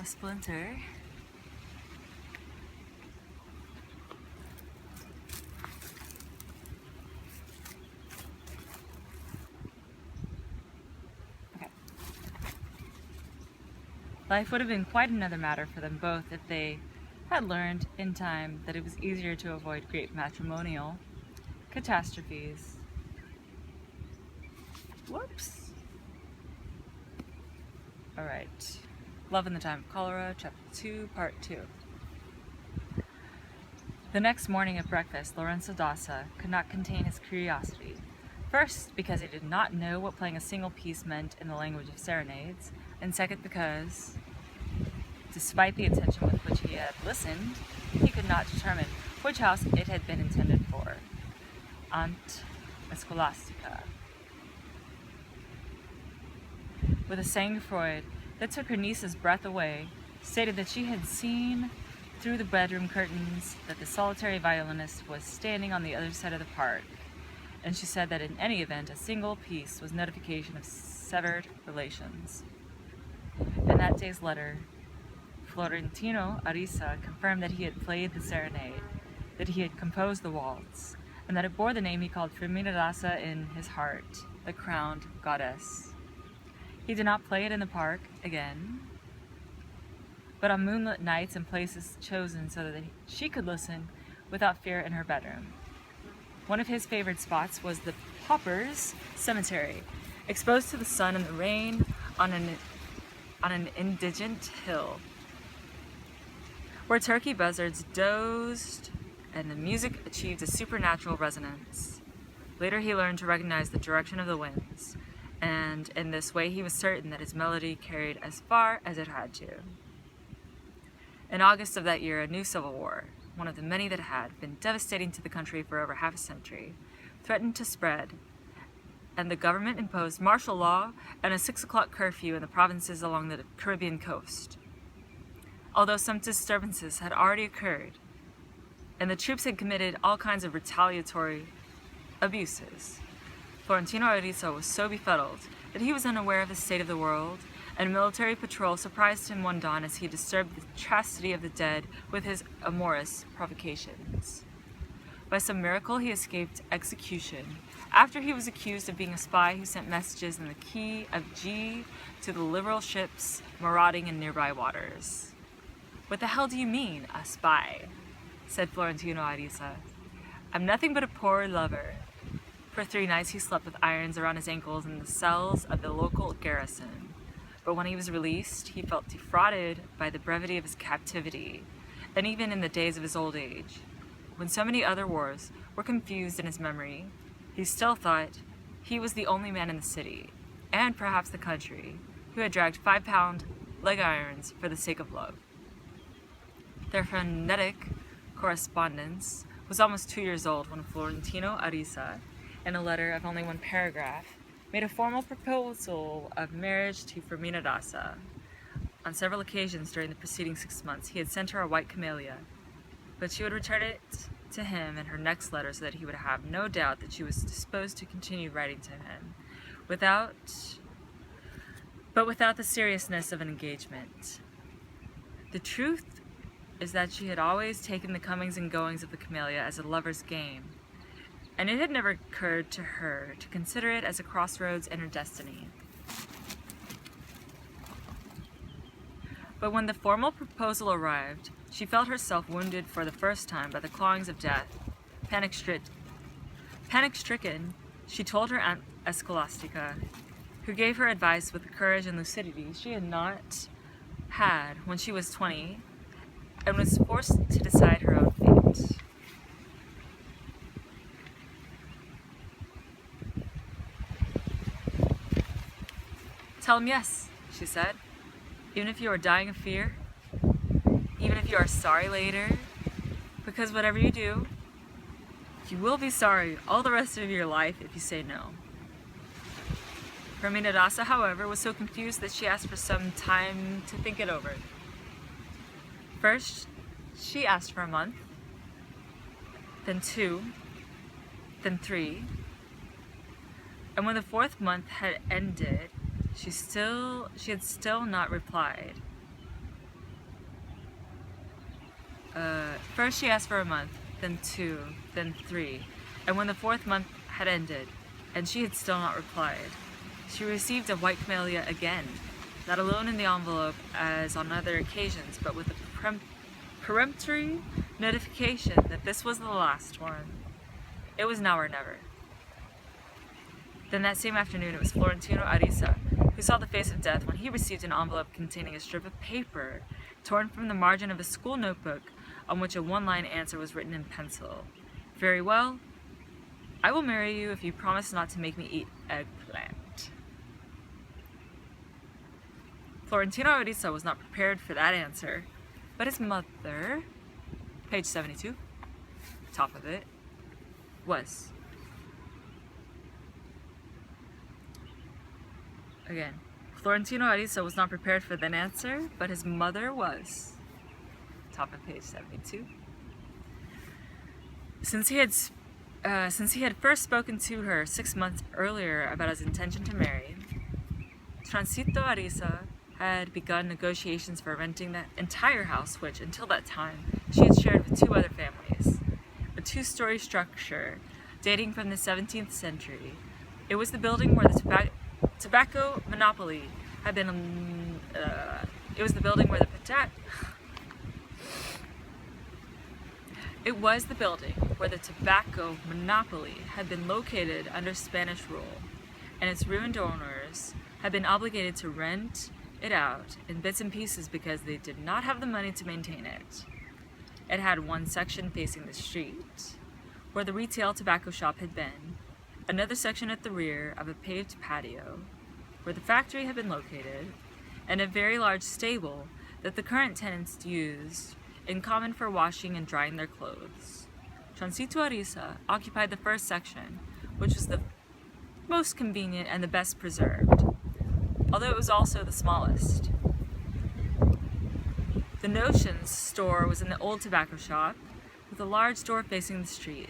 a splinter. Okay. Life would have been quite another matter for them both if they had learned in time that it was easier to avoid great matrimonial catastrophes. Whoops. Alright. Love in the Time of Cholera, Chapter 2, Part 2. The next morning at breakfast, Lorenzo Dassa could not contain his curiosity. First, because he did not know what playing a single piece meant in the language of serenades, and second, because, despite the attention with which he had listened, he could not determine which house it had been intended for. Aunt Scholastica. With a sang-froid that took her niece's breath away, stated that she had seen through the bedroom curtains that the solitary violinist was standing on the other side of the park, and she said that in any event a single piece was notification of severed relations. In that day's letter, Florentino Arisa confirmed that he had played the serenade, that he had composed the waltz, and that it bore the name he called Firmina Dassa in his heart, the crowned goddess. He did not play it in the park again, but on moonlit nights and places chosen so that she could listen without fear in her bedroom. One of his favorite spots was the Paupers' Cemetery, exposed to the sun and the rain on an indigent hill, where turkey buzzards dozed and the music achieved a supernatural resonance. Later he learned to recognize the direction of the winds, and in this way he was certain that his melody carried as far as it had to. In August of that year, a new civil war, one of the many that had been devastating to the country for over half a century, threatened to spread, and the government imposed martial law and a 6 o'clock curfew in the provinces along the Caribbean coast. Although some disturbances had already occurred, and the troops had committed all kinds of retaliatory abuses, Florentino Arisa was so befuddled that he was unaware of the state of the world, and a military patrol surprised him one dawn as he disturbed the chastity of the dead with his amorous provocations. By some miracle he escaped execution, after he was accused of being a spy who sent messages in the key of G to the liberal ships marauding in nearby waters. "What the hell do you mean, a spy?" said Florentino Arisa. "I'm nothing but a poor lover." For 3 nights he slept with irons around his ankles in the cells of the local garrison. But when he was released, he felt defrauded by the brevity of his captivity, and even in the days of his old age, when so many other wars were confused in his memory, he still thought he was the only man in the city, and perhaps the country, who had dragged 5-pound leg irons for the sake of love. Their frenetic correspondence was almost 2 years old when Florentino Arisa, in a letter of only 1 paragraph, made a formal proposal of marriage to Firmina Dassa. On several occasions during the preceding 6 months, he had sent her a white camellia, but she would return it to him in her next letter so that he would have no doubt that she was disposed to continue writing to him, without the seriousness of an engagement. The truth is that she had always taken the comings and goings of the camellia as a lover's game, and it had never occurred to her to consider it as a crossroads in her destiny. But when the formal proposal arrived, she felt herself wounded for the first time by the clawings of death. Panic-stricken, she told her Aunt Scholastica, who gave her advice with the courage and lucidity she had not had when she was 20, and was forced to decide her own fate. "Tell him yes," she said, "even if you are dying of fear, even if you are sorry later, because whatever you do, you will be sorry all the rest of your life if you say no." Firmina Dassa, however, was so confused that she asked for some time to think it over. First, she asked for a month, then 2, then 3, and when the 4th month had ended, she had still not replied. First she asked for a month, then 2, then 3, and when the 4th month had ended, and she had still not replied, she received a white camellia again, not alone in the envelope as on other occasions, but with a peremptory notification that this was the last one. It was now or never. Then that same afternoon it was Florentino Arisa who saw the face of death when he received an envelope containing a strip of paper torn from the margin of a school notebook on which a one-line answer was written in pencil. Very well, I will marry you if you promise not to make me eat eggplant. Florentino Arisa was not prepared for that answer, but his mother, page 72, top of it, was. Again, Florentino Arisa was not prepared for that answer, but his mother was. Top of page 72. Since he had first spoken to her 6 months earlier about his intention to marry, Transito Arisa had begun negotiations for renting the entire house, which, until that time, she had shared with 2 other families. A 2-story structure dating from the 17th century. It was the building where the tobacco monopoly had been. It was the building where the tobacco monopoly had been located under Spanish rule, and its ruined owners had been obligated to rent it out in bits and pieces because they did not have the money to maintain it. It had one section facing the street, where the retail tobacco shop had been, another section at the rear of a paved patio, where the factory had been located, and a very large stable that the current tenants used in common for washing and drying their clothes. Transito Arisa occupied the first section, which was the most convenient and the best preserved, although it was also the smallest. The Notions store was in the old tobacco shop, with a large door facing the street,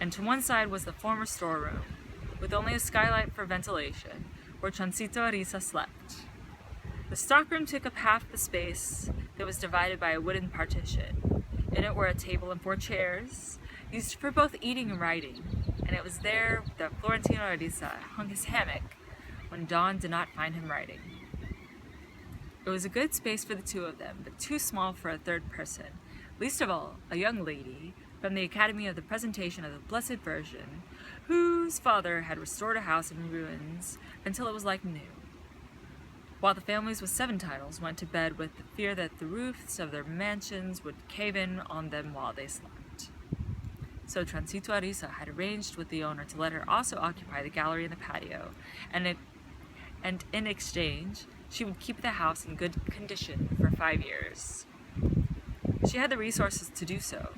and to one side was the former storeroom, with only a skylight for ventilation, where Transito Arisa slept. The stockroom took up half the space that was divided by a wooden partition. In it were a table and 4 chairs, used for both eating and writing, and it was there that Florentino Arisa hung his hammock when Dawn did not find him writing. It was a good space for the 2 of them, but too small for a third person, least of all a young lady from the Academy of the Presentation of the Blessed Virgin, whose father had restored a house in ruins until it was like new, while the families with 7 titles went to bed with the fear that the roofs of their mansions would cave in on them while they slept. So Transito Arisa had arranged with the owner to let her also occupy the gallery and the patio, and in exchange, she would keep the house in good condition for 5 years. She had the resources to do so,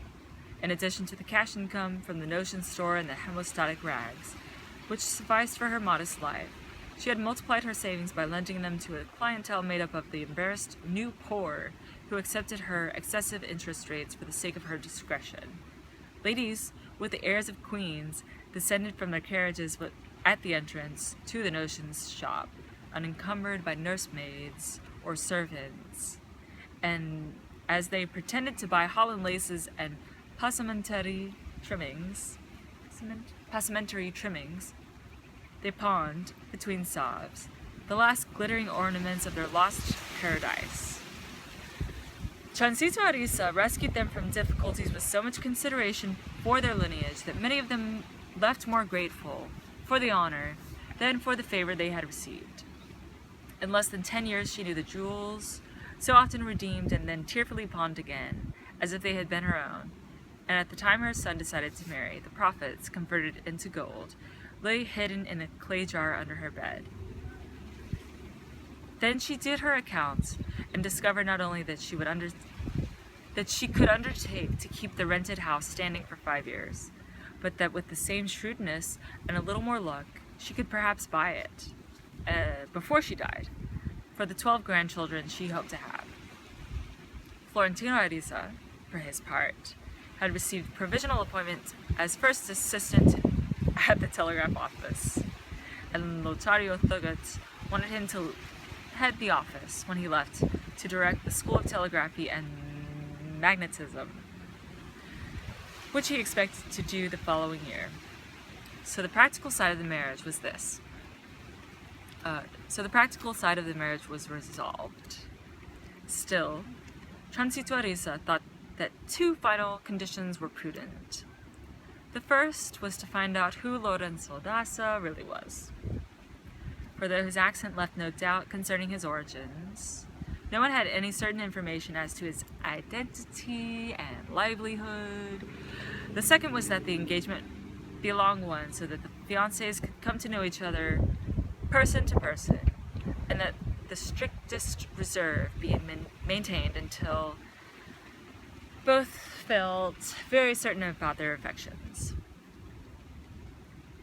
in addition to the cash income from the Notion store and the hemostatic rags, which sufficed for her modest life. She had multiplied her savings by lending them to a clientele made up of the embarrassed new poor who accepted her excessive interest rates for the sake of her discretion. Ladies with the airs of queens descended from their carriages at the entrance to the Notions shop, unencumbered by nursemaids or servants, and as they pretended to buy holland laces and passementerie trimmings, they pawned, between sobs, the last glittering ornaments of their lost paradise. Transito Arisa rescued them from difficulties with so much consideration for their lineage that many of them left more grateful for the honor than for the favor they had received. In less than 10 years she knew the jewels, so often redeemed and then tearfully pawned again, as if they had been her own, and at the time her son decided to marry, the profits, converted into gold, lay hidden in a clay jar under her bed. Then she did her accounts and discovered not only that she could undertake to keep the rented house standing for 5 years, but that with the same shrewdness and a little more luck, she could perhaps buy it before she died, for the 12 grandchildren she hoped to have. Florentino Arisa, for his part, had received provisional appointment as first assistant at the telegraph office, and Lotario Thugut wanted him to head the office when he left to direct the School of Telegraphy and Magnetism. which he expected to do the following year. So the practical side of the marriage was this. Resolved. Still, Transito Arisa thought that two final conditions were prudent. The first was to find out who Lorenzo Dassa really was. For though his accent left no doubt concerning his origins, no one had any certain information as to his identity and livelihood. The second was that the engagement be a long one so that the fiancés could come to know each other person to person, and that the strictest reserve be maintained until both felt very certain about their affections.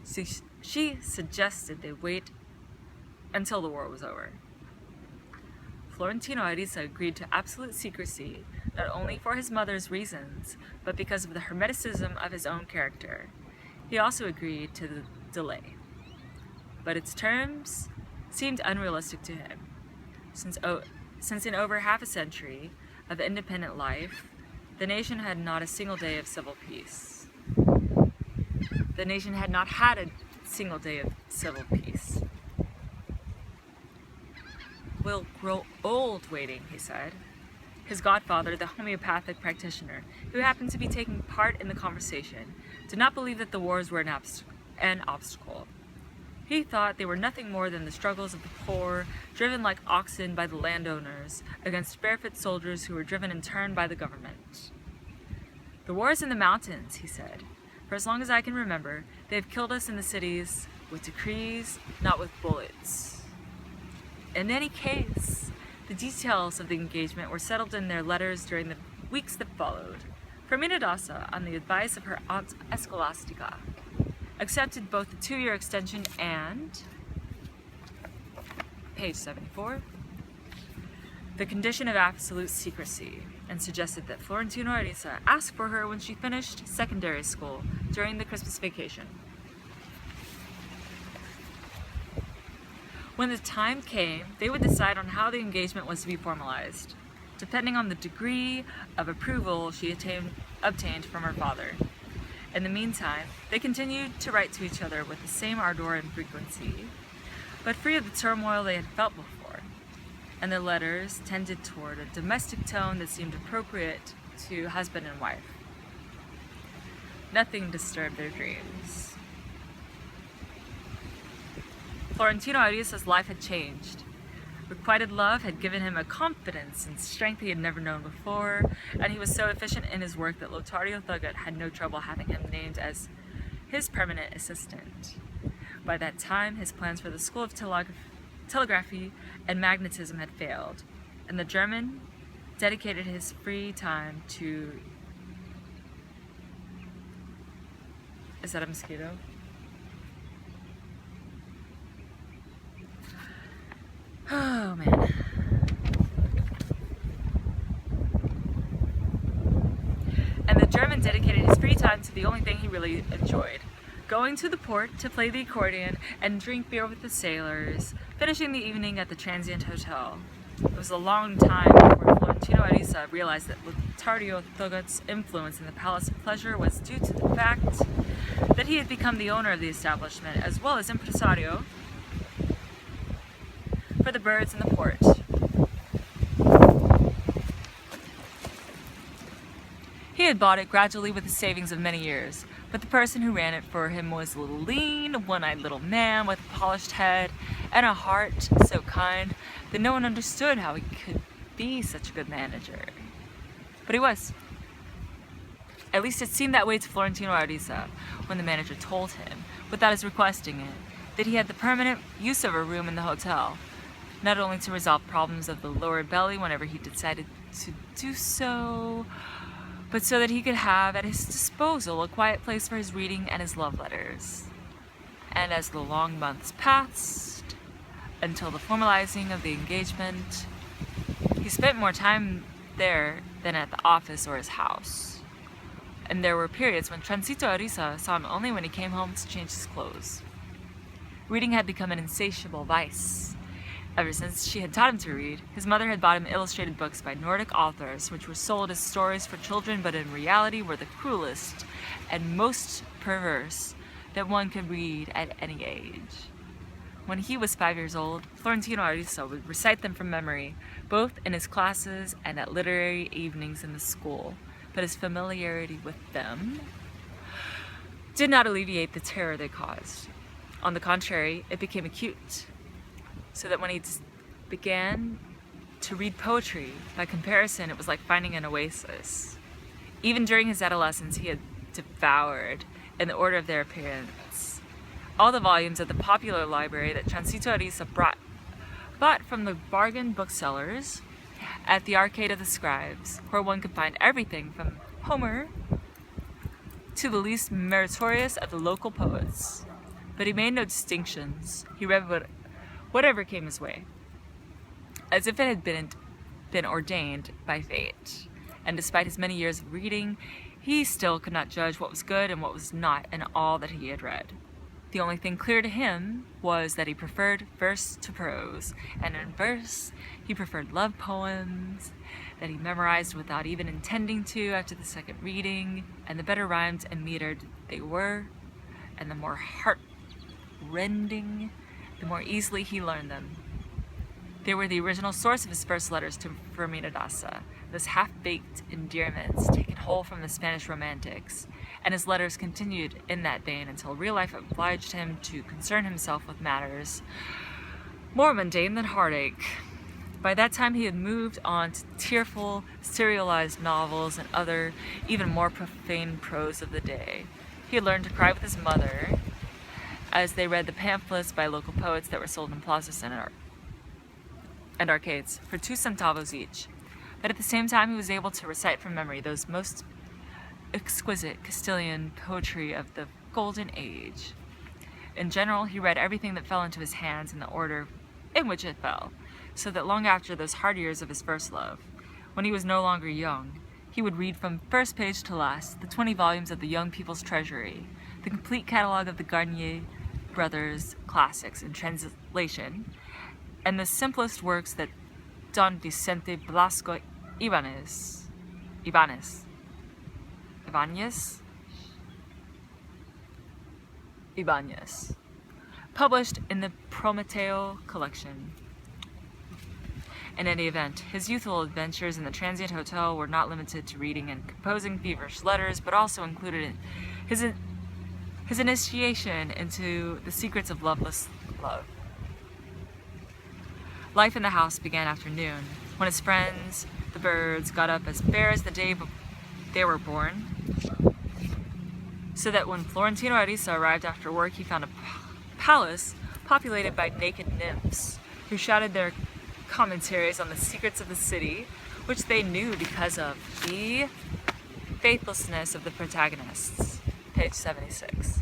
So she suggested they wait until the war was over. Florentino Arisa agreed to absolute secrecy, not only for his mother's reasons, but because of the hermeticism of his own character. He also agreed to the delay. But its terms seemed unrealistic to him, since in over half a century of independent life, the nation had not a single day of civil peace. The nation had not had a single day of civil peace. "We'll grow old waiting," he said. His godfather, the homeopathic practitioner, who happened to be taking part in the conversation, did not believe that the wars were an obstacle. He thought they were nothing more than the struggles of the poor, driven like oxen by the landowners, against barefoot soldiers who were driven in turn by the government. "The war is in the mountains," he said. "For as long as I can remember, they have killed us in the cities with decrees, not with bullets." In any case, the details of the engagement were settled in their letters during the weeks that followed. Fermina Dassa, on the advice of her aunt Escolastica, accepted both the 2-year extension and, page 74, the condition of absolute secrecy, and suggested that Florentino Arisa ask for her when she finished secondary school during the Christmas vacation. When the time came, they would decide on how the engagement was to be formalized, depending on the degree of approval she obtained from her father. In the meantime, they continued to write to each other with the same ardor and frequency, but free of the turmoil they had felt before, and their letters tended toward a domestic tone that seemed appropriate to husband and wife. Nothing disturbed their dreams. Florentino Arisa's life had changed. Requited love had given him a confidence and strength he had never known before, and he was so efficient in his work that Lotario Thugut had no trouble having him named as his permanent assistant. By that time, his plans for the School of Telegraphy and Magnetism had failed, and the German dedicated his free time to... Is that a mosquito? Oh, man. And the German dedicated his free time to the only thing he really enjoyed: going to the port to play the accordion and drink beer with the sailors, finishing the evening at the transient hotel. It was a long time before Florentino Arisa realized that Lotario Thugut's influence in the Palace of Pleasure was due to the fact that he had become the owner of the establishment, as well as impresario for the birds in the port. He had bought it gradually with the savings of many years, but the person who ran it for him was a little lean, one-eyed little man with a polished head and a heart so kind that no one understood how he could be such a good manager. But he was. At least it seemed that way to Florentino Arisa when the manager told him, without his requesting it, that he had the permanent use of a room in the hotel, not only to resolve problems of the lower belly whenever he decided to do so, but so that he could have at his disposal a quiet place for his reading and his love letters. And as the long months passed, until the formalizing of the engagement, he spent more time there than at the office or his house. And there were periods when Transito Arisa saw him only when he came home to change his clothes. Reading had become an insatiable vice, Ever since she had taught him to read, his mother had bought him illustrated books by Nordic authors, which were sold as stories for children, but in reality were the cruelest and most perverse that one could read at any age. When he was 5 years old, Florentino Ariza would recite them from memory, both in his classes and at literary evenings in the school, but his familiarity with them did not alleviate the terror they caused. On the contrary, it became acute, so that when he began to read poetry, by comparison, it was like finding an oasis. Even during his adolescence, he had devoured, in the order of their appearance, all the volumes of the popular library that Transito Ariza bought from the bargain booksellers at the Arcade of the Scribes, where one could find everything from Homer to the least meritorious of the local poets. But he made no distinctions. He read whatever came his way, as if it had been ordained by fate. And despite his many years of reading, he still could not judge what was good and what was not in all that he had read. The only thing clear to him was that he preferred verse to prose, and in verse he preferred love poems that he memorized without even intending to after the second reading, and the better rhymed and metered they were, and the more heart-rending, the more easily he learned them. They were the original source of his first letters to Fermina Daza, those half-baked endearments taken whole from the Spanish romantics, and his letters continued in that vein until real life obliged him to concern himself with matters more mundane than heartache. By that time he had moved on to tearful, serialized novels and other, even more profane prose of the day. He had learned to cry with his mother as they read the pamphlets by local poets that were sold in plazas and arcades for 2 centavos each. But at the same time he was able to recite from memory those most exquisite Castilian poetry of the Golden Age. In general, he read everything that fell into his hands in the order in which it fell, so that long after those hard years of his first love, when he was no longer young, he would read from first page to last the 20 volumes of the Young People's Treasury, the complete catalog of the Garnier Brothers classics in translation, and the simplest works that Don Vicente Blasco Ibanez published in the Prometeo collection. In any event, his youthful adventures in the transient hotel were not limited to reading and composing feverish letters, but also included his initiation into the secrets of loveless love. Life in the house began after noon, when his friends, the birds, got up as fair as the day they were born, so that when Florentino Ariza arrived after work, he found a palace populated by naked nymphs who shouted their commentaries on the secrets of the city, which they knew because of the faithlessness of the protagonists. Page 76.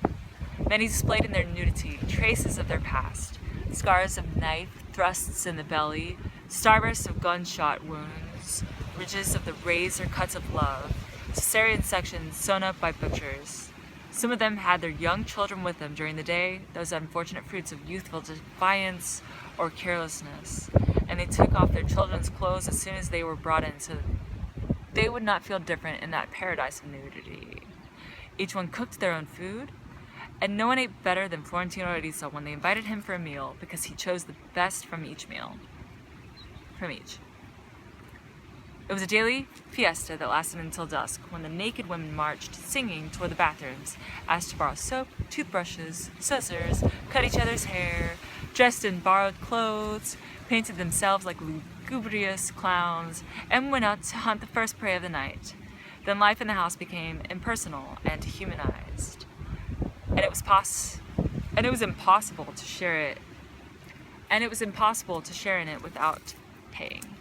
Many displayed in their nudity traces of their past, scars of knife thrusts in the belly, starbursts of gunshot wounds, ridges of the razor cuts of love, cesarean sections sewn up by butchers. Some of them had their young children with them during the day, those unfortunate fruits of youthful defiance or carelessness, and they took off their children's clothes as soon as they were brought in so that they would not feel different in that paradise of nudity. Each one cooked their own food, and no one ate better than Florentino Ariza when they invited him for a meal because he chose the best from each. It was a daily fiesta that lasted until dusk, when the naked women marched singing toward the bathrooms, asked to borrow soap, toothbrushes, scissors, cut each other's hair, dressed in borrowed clothes, painted themselves like lugubrious clowns, and went out to hunt the first prey of the night. Then life in the house became impersonal and humanized, and it was impossible to share in it without paying.